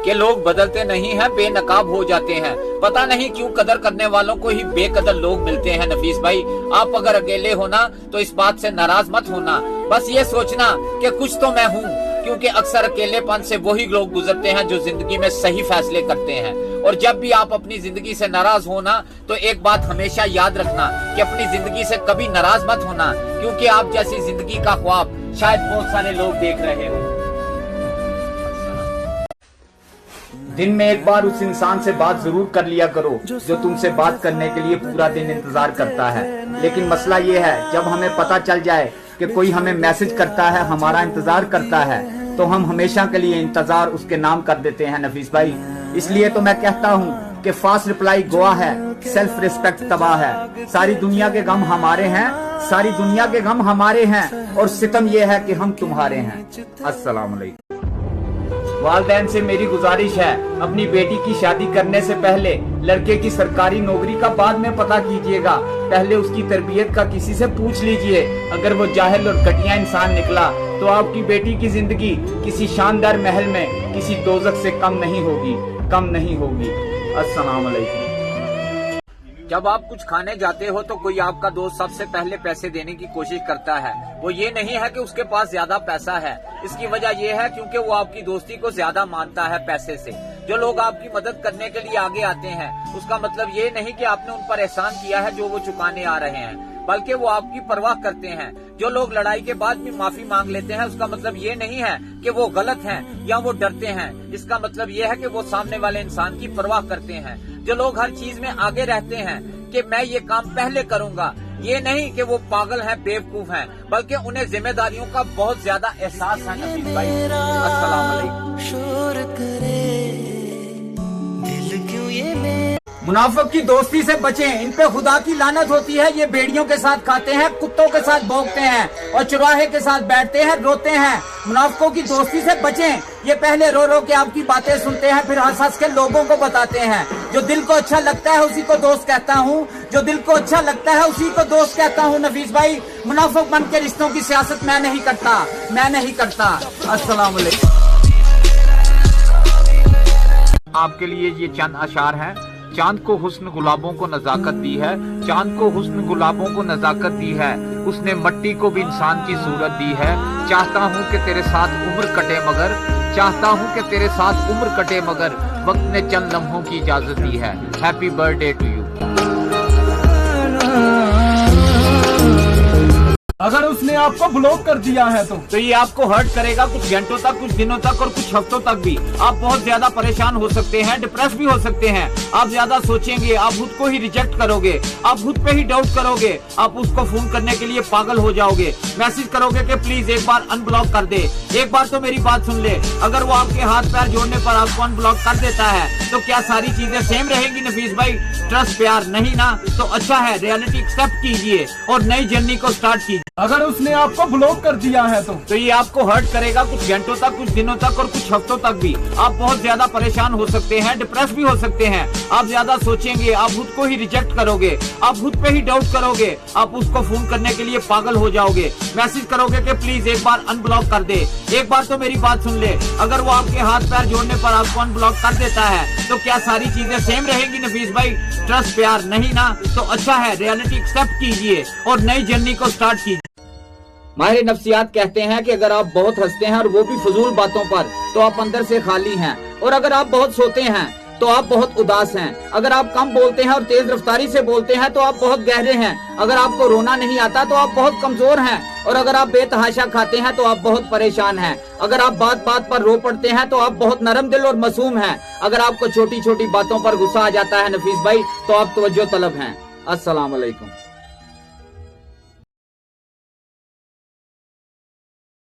کہ लोग बदलते नहीं हैं, बेनकाब हो जाते हैं। पता नहीं क्यों कदर करने वालों को ही बेकदर लोग मिलते हैं। नफीस भाई, आप अगर अकेले हो ना तो इस बात से नाराज मत होना, बस ये सोचना कि कुछ तो मैं हूँ, क्योंकि अक्सर अकेलेपन से वही लोग गुजरते हैं जो जिंदगी में सही फैसले करते हैं। और जब भी आप अपनी जिंदगी से नाराज होना तो एक बात हमेशा याद रखना कि अपनी जिंदगी से कभी नाराज मत होना, क्योंकि आप जैसी जिंदगी का ख्वाब शायद बहुत सारे लोग देख रहे हो। दिन में एक बार उस इंसान से बात जरूर कर लिया करो जो तुमसे बात करने के लिए पूरा दिन इंतजार करता है। लेकिन मसला ये है, जब हमें पता चल जाए कि कोई हमें मैसेज करता है, हमारा इंतजार करता है, तो हम हमेशा के लिए इंतजार उसके नाम कर देते हैं। नफीस भाई, इसलिए तो मैं कहता हूँ कि फास्ट रिप्लाई गोवा है, सेल्फ रिस्पेक्ट तबाह है। सारी दुनिया के गम हमारे हैं, सारी दुनिया के गम हमारे हैं, और सितम ये है कि हम तुम्हारे हैं। अस्सलाम वालेकुम। वालिदैन से मेरी गुजारिश है, अपनी बेटी की शादी करने से पहले लड़के की सरकारी नौकरी का बाद में पता कीजिएगा। पहले उसकी तरबियत का किसी से पूछ लीजिए। अगर वो जाहिल और घटिया इंसान निकला तो आपकी बेटी की जिंदगी किसी शानदार महल में किसी दोजख से कम नहीं होगी। अस्सलाम वालेकुम। जब आप कुछ खाने जाते हो तो कोई आपका दोस्त सबसे पहले पैसे देने की कोशिश करता है। वो ये नहीं है कि उसके पास ज्यादा पैसा है, इसकी वजह ये है क्योंकि वो आपकी दोस्ती को ज्यादा मानता है पैसे से। जो लोग आपकी मदद करने के लिए आगे आते हैं, उसका मतलब ये नहीं कि आपने उन पर एहसान किया है जो वो चुकाने आ रहे हैं, बल्कि वो आपकी परवाह करते हैं। जो लोग लड़ाई के बाद भी माफी मांग लेते हैं, उसका मतलब ये नहीं है कि वो गलत हैं या वो डरते हैं। इसका मतलब ये है कि वो सामने वाले इंसान की परवाह करते हैं। जो लोग हर चीज में आगे रहते हैं कि मैं ये काम पहले करूंगा, ये नहीं कि वो पागल हैं, बेवकूफ हैं, बल्कि उन्हें जिम्मेदारियों का बहुत ज्यादा एहसास है। नफीस भाई, अस्सलाम वालेकुम। मुनाफिक की दोस्ती से बचें, इन पे खुदा की लानत होती है। ये भेड़ियों के साथ खाते हैं, कुत्तों के साथ भौंकते हैं और चुराहे के साथ बैठते हैं, रोते हैं। मुनाफिकों की दोस्ती से बचें। ये पहले रो रो के आपकी बातें सुनते हैं, फिर हंस हंस के लोगों को बताते हैं। जो दिल को अच्छा लगता है उसी को दोस्त कहता हूँ, जो दिल को अच्छा लगता है उसी को दोस्त कहता हूँ। नफीस भाई, मुनाफिक बन के रिश्तों की सियासत मैं नहीं करता। अस्सलाम वालेकुम। आपके लिए ये चंद अशार हैं। चांद को हुस्न गुलाबों को नजाकत दी है, चांद को हुस्न गुलाबों को नजाकत दी है, उसने मट्टी को भी इंसान की सूरत दी है। चाहता हूँ कि तेरे साथ उम्र कटे मगर वक्त ने चंद लम्हों की इजाजत दी है। Happy birthday to you. अगर उसने आपको ब्लॉक कर दिया है तो ये आपको हर्ट करेगा कुछ घंटों तक, कुछ दिनों तक और कुछ हफ्तों तक भी। आप बहुत ज्यादा परेशान हो सकते हैं, डिप्रेस भी हो सकते हैं। आप ज्यादा सोचेंगे, आप खुद को ही रिजेक्ट करोगे, आप खुद पे ही डाउट करोगे, आप उसको फोन करने के लिए पागल हो जाओगे, मैसेज करोगे कि प्लीज एक बार अनब्लॉक कर दे। एक बार तो मेरी बात सुन ले, अगर वो आपके हाथ पैर जोड़ने पर आपको अनब्लॉक कर देता है तो क्या सारी चीजें सेम रहेंगी? नफीस भाई, ट्रस्ट प्यार नहीं ना, तो अच्छा है रियलिटी एक्सेप्ट कीजिए और नई जर्नी को स्टार्ट कीजिए। अगर उसने आपको ब्लॉक कर दिया है तो ये आपको हर्ट करेगा कुछ घंटों तक, कुछ दिनों तक और कुछ हफ्तों तक भी। आप बहुत ज्यादा परेशान हो सकते हैं, डिप्रेस भी हो सकते हैं। आप ज्यादा सोचेंगे, आप खुद को ही रिजेक्ट करोगे, आप खुद पे ही डाउट करोगे, आप उसको फोन करने के लिए पागल हो जाओगे, मैसेज करोगे कि प्लीज एक बार अनब्लॉक कर दे। एक बार तो मेरी बात सुन ले, अगर वो आपके हाथ पैर जोड़ने पर आपको अनब्लॉक कर देता है तो क्या सारी चीजें सेम रहेंगी? नफीस भाई, ट्रस्ट प्यार नहीं ना, तो अच्छा है रियलिटी एक्सेप्ट कीजिए और नई जर्नी को स्टार्ट कीजिए। माहिर नफ्सियात कहते हैं कि अगर आप बहुत हंसते हैं और वो भी फजूल बातों पर, तो आप अंदर से खाली हैं, और अगर आप बहुत सोते हैं तो आप बहुत उदास हैं। अगर आप कम बोलते हैं और तेज रफ्तारी से बोलते हैं तो आप बहुत गहरे हैं। अगर आपको रोना नहीं आता तो आप बहुत कमजोर हैं, और अगर आप बेतहाशा खाते हैं तो आप बहुत परेशान हैं। अगर आप बात बात पर रो पड़ते हैं तो आप बहुत नरम दिल और मासूम हैं। अगर आपको छोटी छोटी बातों पर गुस्सा आ जाता है नफीस भाई, तो आप तवज्जो तलब हैं। अस्सलाम वालेकुम।